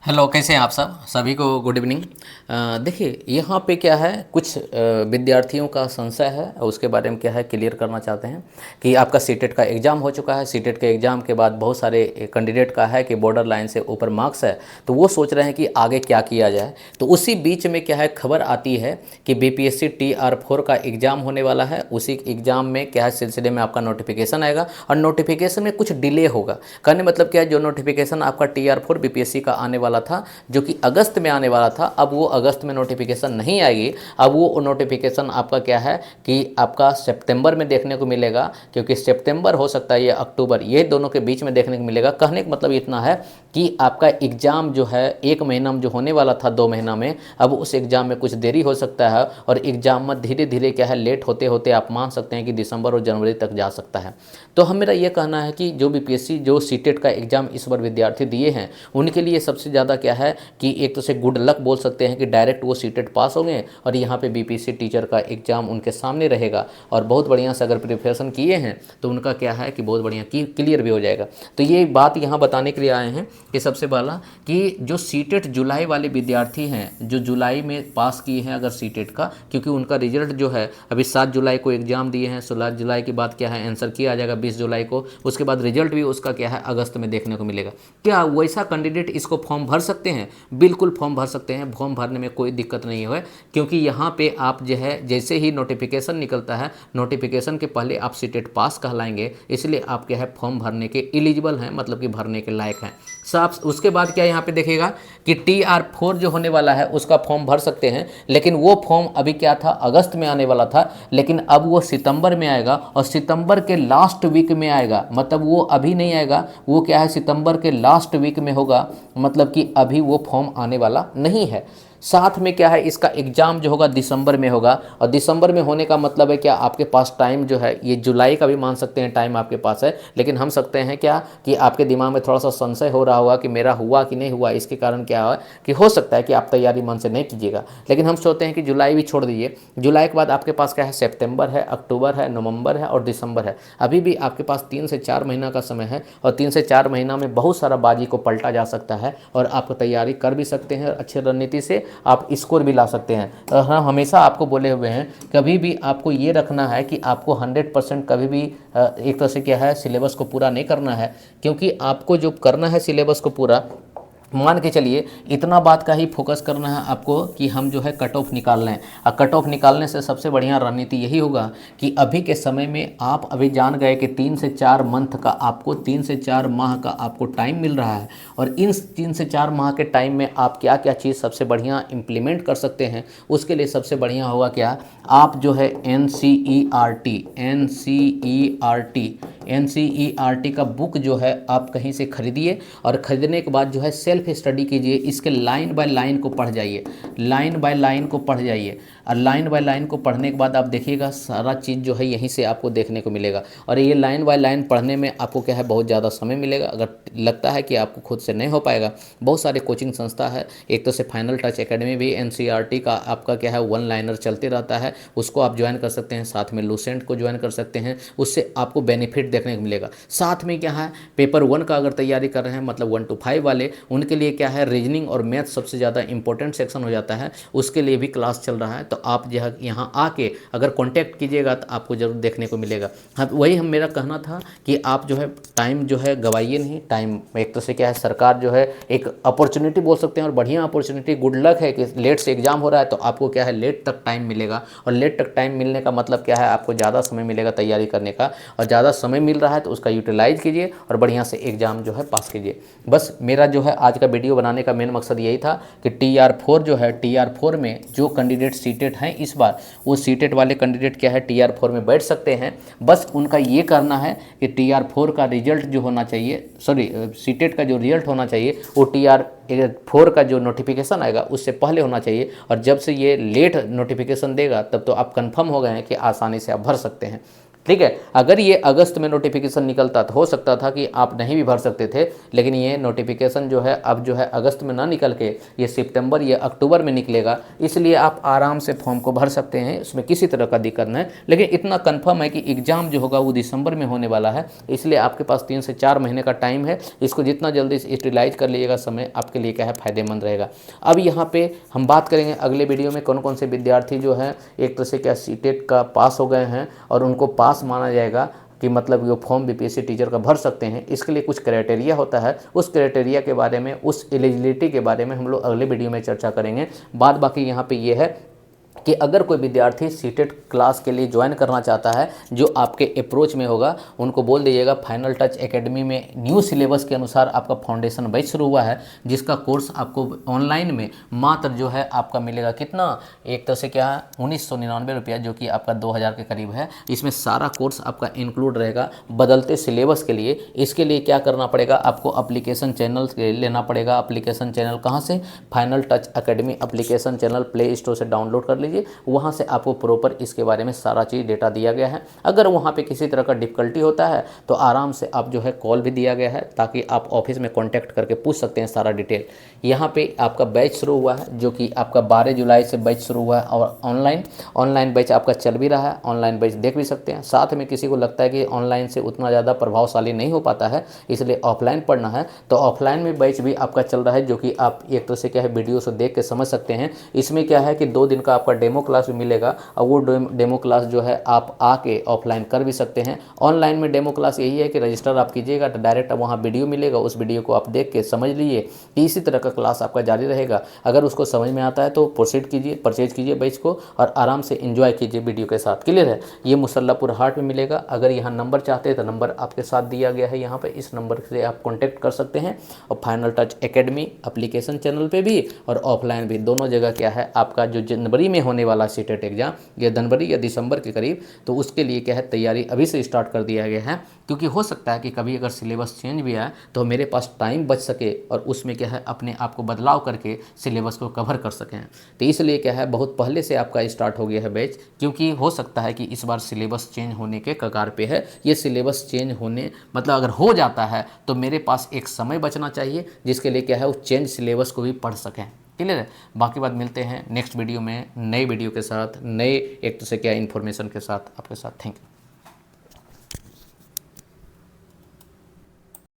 Hello, कैसे हैं आप सब? सभी को गुड इवनिंग। देखिए, यहाँ पे क्या है, कुछ विद्यार्थियों का संशय है और उसके बारे में क्या है क्लियर करना चाहते हैं कि आपका सीटेट का एग्ज़ाम हो चुका है। सीटेट के एग्ज़ाम के बाद बहुत सारे कैंडिडेट का है कि बॉर्डर लाइन से ऊपर मार्क्स है, तो वो सोच रहे हैं कि आगे क्या किया जाए। तो उसी बीच में क्या है, खबर आती है कि बीपीएससी TR4 का एग्ज़ाम होने वाला है। उसी एग्ज़ाम में क्या है, सिलसिले में आपका नोटिफिकेशन आएगा और नोटिफिकेशन में कुछ डिले होगा। कहने मतलब क्या है, जो नोटिफिकेशन आपका TR4 बीपीएससी का आने वाला था, जो कि अगस्त में आने वाला था, अब वो अगस्त में नोटिफिकेशन नहीं आएगी। अब वो नोटिफिकेशन आपका क्या है कि आपका सितंबर में देखने को मिलेगा, क्योंकि सितंबर हो सकता है या अक्टूबर, ये दोनों के बीच में देखने को मिलेगा। कहने का मतलब इतना है कि आपका एग्ज़ाम जो है 1 महीना में जो होने वाला था 2 महीना में, अब उस एग्ज़ाम में कुछ देरी हो सकता है और एग्ज़ाम में धीरे धीरे क्या है, लेट होते होते आप मान सकते हैं कि दिसंबर और जनवरी तक जा सकता है। तो हम मेरा ये कहना है कि जो बीपीएससी जो सीटेट का एग्ज़ाम इस बार विद्यार्थी दिए हैं, उनके लिए सबसे ज़्यादा क्या है कि एक तो से गुड लक बोल सकते हैं कि डायरेक्ट वो सीटेट पास होंगे और यहाँ पे बीपीएससी टीचर का एग्ज़ाम उनके सामने रहेगा और बहुत बढ़िया से अगर प्रिपरेशन किए हैं तो उनका क्या है कि बहुत बढ़िया क्लियर भी हो जाएगा। तो ये बात यहाँ बताने के लिए आए हैं कि सबसे पहला कि जो सीटेट जुलाई वाले विद्यार्थी हैं, जो जुलाई में पास किए हैं अगर सीटेट का, क्योंकि उनका रिजल्ट जो है अभी 7 जुलाई को एग्ज़ाम दिए हैं, 16 जुलाई के बाद क्या है आंसर किया आ जाएगा 20 जुलाई को, उसके बाद रिजल्ट भी उसका क्या है अगस्त में देखने को मिलेगा। क्या वैसा कैंडिडेट इसको फॉर्म भर सकते हैं? बिल्कुल फॉर्म भर सकते हैं। फॉर्म भरने में कोई दिक्कत नहीं है, क्योंकि यहाँ पे आप जो है जैसे ही नोटिफिकेशन निकलता है, नोटिफिकेशन के पहले आप सीटेट पास कहलाएंगे, इसलिए आप क्या है फॉर्म भरने के एलिजिबल हैं, मतलब कि भरने के लायक हैं साहब। उसके बाद क्या यहाँ पे देखेगा कि TR4 जो होने वाला है उसका फॉर्म भर सकते हैं, लेकिन वो फॉर्म अभी क्या था अगस्त में आने वाला था, लेकिन अब वो सितंबर में आएगा और सितंबर के लास्ट वीक में आएगा। मतलब वो अभी नहीं आएगा, वो क्या है सितंबर के लास्ट वीक में होगा, मतलब कि अभी वो फॉर्म आने वाला नहीं है। साथ में क्या है, इसका एग्ज़ाम जो होगा दिसंबर में होगा और दिसंबर में होने का मतलब है क्या, आपके पास टाइम जो है ये जुलाई का भी मान सकते हैं टाइम आपके पास है, लेकिन हम सकते हैं क्या कि आपके दिमाग में थोड़ा सा संशय हो रहा होगा कि मेरा हुआ कि नहीं हुआ। इसके कारण क्या है कि हो सकता है कि आप तैयारी मन से नहीं कीजिएगा, लेकिन हम सोचते हैं कि जुलाई भी छोड़ दीजिए। जुलाई के बाद आपके पास क्या है, सितंबर है, अक्टूबर है, नवंबर है और दिसंबर है। अभी भी आपके पास 3 से 4 महीना का समय है और 3 से 4 महीना में बहुत सारा बाजी को पलटा जा सकता है और आप तैयारी कर भी सकते हैं। अच्छी रणनीति से आप स्कोर भी ला सकते हैं। हाँ, हमेशा आपको बोले हुए हैं, कभी भी आपको ये रखना है कि आपको 100% कभी भी एक तरह से क्या है सिलेबस को पूरा नहीं करना है, क्योंकि आपको जो करना है सिलेबस को पूरा, मान के चलिए इतना बात का ही फोकस करना है आपको कि हम जो है कट ऑफ निकाल लें। और कट ऑफ निकालने से सबसे बढ़िया रणनीति यही होगा कि अभी के समय में आप अभी जान गए कि 3 से 4 मंथ का आपको 3 से 4 माह का आपको टाइम मिल रहा है और इन 3 से 4 माह के टाइम में आप क्या क्या चीज़ सबसे बढ़िया इम्प्लीमेंट कर सकते हैं। उसके लिए सबसे बढ़िया होगा क्या, आप जो है NCERT का बुक जो है आप कहीं से खरीदिए और ख़रीदने के बाद जो है सेल्फ स्टडी कीजिए। इसके लाइन बाय लाइन को पढ़ जाइए, लाइन बाय लाइन को पढ़ जाइए और लाइन बाय लाइन को पढ़ने के बाद आप देखिएगा सारा चीज़ जो है यहीं से आपको देखने को मिलेगा। और ये लाइन बाय लाइन पढ़ने में आपको क्या है बहुत ज़्यादा समय मिलेगा। अगर लगता है कि आपको खुद से नहीं हो पाएगा, बहुत सारे कोचिंग संस्था है, एक तो से फाइनल टच एकेडमी भी NCERT का आपका क्या है 1 लाइनर चलते रहता है, उसको आप ज्वाइन कर सकते हैं। साथ में लूसेंट को ज्वाइन कर सकते हैं, उससे आपको बेनिफिट देखने को मिलेगा। साथ में क्या है, पेपर 1 का अगर तैयारी कर रहे हैं, मतलब 1 to 5 वाले, उनके लिए क्या है रीजनिंग और मैथ सबसे ज़्यादा इंपॉर्टेंट सेक्शन हो जाता है, उसके लिए भी क्लास चल रहा है। तो आप जो है यहाँ आके अगर कांटेक्ट कीजिएगा तो आपको ज़रूर देखने को मिलेगा। हाँ, वही हम मेरा कहना था कि आप जो है टाइम जो है गवाइए नहीं। टाइम एक तो से क्या है, सरकार जो है एक अपॉर्चुनिटी बोल सकते हैं और बढ़िया अपॉर्चुनिटी, गुड लक है कि लेट से एग्जाम हो रहा है तो आपको क्या है लेट तक टाइम मिलेगा। और लेट तक टाइम मिलने का मतलब क्या है, आपको ज़्यादा समय मिलेगा तैयारी करने का, और ज़्यादा समय मिल रहा है तो उसका यूटिलाइज कीजिए और बढ़िया से एग्ज़ाम जो है पास कीजिए। बस मेरा जो है आज का वीडियो बनाने का मेन मकसद यही था कि TR4 जो है, TR4 में जो कैंडिडेट सीटेट हैं इस बार, वो सीटेट वाले कैंडिडेट क्या है TR4 में बैठ सकते हैं। बस उनका ये करना है कि TR4 का रिजल्ट जो होना चाहिए, सॉरी सीटेट का जो रिजल्ट होना चाहिए वो TR4 का जो नोटिफिकेशन आएगा उससे पहले होना चाहिए। और जब से ये लेट नोटिफिकेशन देगा तब तो आप कंफर्म हो गए हैं कि आसानी से आप भर सकते हैं। ठीक है। अगर ये अगस्त में नोटिफिकेशन निकलता तो हो सकता था कि आप नहीं भी भर सकते थे, लेकिन ये नोटिफिकेशन जो है अब जो है अगस्त में ना निकल के ये सितंबर या अक्टूबर में निकलेगा, इसलिए आप आराम से फॉर्म को भर सकते हैं, इसमें किसी तरह का दिक्कत नहीं है। लेकिन इतना कंफर्म है कि एग्ज़ाम जो होगा वो दिसंबर में होने वाला है, इसलिए आपके पास 3 से 4 महीने का टाइम है। इसको जितना जल्दी यूटिलाइज कर लीजिएगा, समय आपके लिए क्या है फायदेमंद रहेगा। अब यहाँ पे हम बात करेंगे अगले वीडियो में कौन कौन से विद्यार्थी जो हैं एक तरह से क्या सीटेट का पास हो गए हैं और उनको पास माना जाएगा कि मतलब वो फॉर्म बीपीएससी टीचर का भर सकते हैं। इसके लिए कुछ क्राइटेरिया होता है, उस क्राइटेरिया के बारे में, उस एलिजिबिलिटी के बारे में हम लोग अगले वीडियो में चर्चा करेंगे। बात बाकी यहाँ पे ये है कि अगर कोई विद्यार्थी सीटेट क्लास के लिए ज्वाइन करना चाहता है जो आपके अप्रोच में होगा, उनको बोल दीजिएगा फाइनल टच एकेडमी में न्यू सिलेबस के अनुसार आपका फाउंडेशन बैच शुरू हुआ है, जिसका कोर्स आपको ऑनलाइन में मात्र जो है आपका मिलेगा कितना, एक तरह से क्या है 1999 रुपया, जो कि आपका 2000 के करीब है। इसमें सारा कोर्स आपका इंक्लूड रहेगा बदलते सिलेबस के लिए। इसके लिए क्या करना पड़ेगा, आपको अप्लीकेशन चैनल लेना पड़ेगा। अप्लीकेशन चैनल कहाँ से, final touch academy application channel play store से डाउनलोड कर लीजिए। वहाँ से आपको प्रॉपर इसके बारे में सारा चीज़ डेटा दिया गया है। अगर वहाँ पे किसी तरह का डिफ़िकल्टी होता है तो आराम से आप जो है कॉल भी दिया गया है, ताकि आप ऑफिस में कांटेक्ट करके पूछ सकते हैं सारा डिटेल। यहाँ पे आपका बैच शुरू हुआ है, जो कि आपका 12 जुलाई से बैच शुरू हुआ है, और ऑनलाइन बैच आपका चल भी रहा है। ऑनलाइन बैच देख भी सकते हैं। साथ में किसी को लगता है कि ऑनलाइन से उतना ज़्यादा प्रभावशाली नहीं हो पाता है, इसलिए ऑफलाइन पढ़ना है, तो ऑफलाइन में बैच भी आपका चल रहा है, जो कि आप एक तरह से क्या है वीडियो से देख के समझ सकते हैं। इसमें क्या है कि 2 दिन का आपका डेमो क्लास भी मिलेगा, और वो डेमो क्लास जो है आप आके ऑफलाइन कर भी सकते हैं। ऑनलाइन में डेमो क्लास यही है कि रजिस्टर आप कीजिएगा तो डायरेक्ट वहाँ वीडियो मिलेगा, उस वीडियो को आप देख के समझ लीजिए। इसी तरह का क्लास आपका जारी रहेगा। अगर उसको समझ में आता है तो प्रोसीड कीजिए, परचेज कीजिए बैच को, और आराम से एंजॉय कीजिए वीडियो के साथ। क्लियर है। ये मुसल्लापुर हाट में मिलेगा। अगर यहाँ नंबर चाहते हैं तो नंबर आपके साथ दिया गया है, यहाँ पे इस नंबर से आप कॉन्टैक्ट कर सकते हैं। और final touch academy application channel पे भी और ऑफलाइन भी, दोनों जगह क्या है आपका जो जनवरी में होने वाला सीटेट एग्जाम, या जनवरी या दिसंबर के करीब, तो उसके लिए क्या है तैयारी अभी से स्टार्ट कर दिया गया है। क्योंकि हो सकता है कि कभी अगर सिलेबस चेंज भी आए तो मेरे पास टाइम बच सके और उसमें क्या है अपने आप को बदलाव करके सिलेबस को कवर कर सकें। तो इसलिए क्या है बहुत पहले से आपका स्टार्ट हो गया है बैच, क्योंकि हो सकता है कि इस बार सिलेबस चेंज होने के कगार पे है। ये सिलेबस चेंज होने मतलब अगर हो जाता है तो मेरे पास एक समय बचना चाहिए, जिसके लिए क्या है वो चेंज सिलेबस को भी पढ़ सकें। क्लियर है। बाकी बात मिलते हैं नेक्स्ट वीडियो में, नए वीडियो के साथ, नए एक तो से क्या इन्फॉर्मेशन के साथ आपके साथ। Thank you.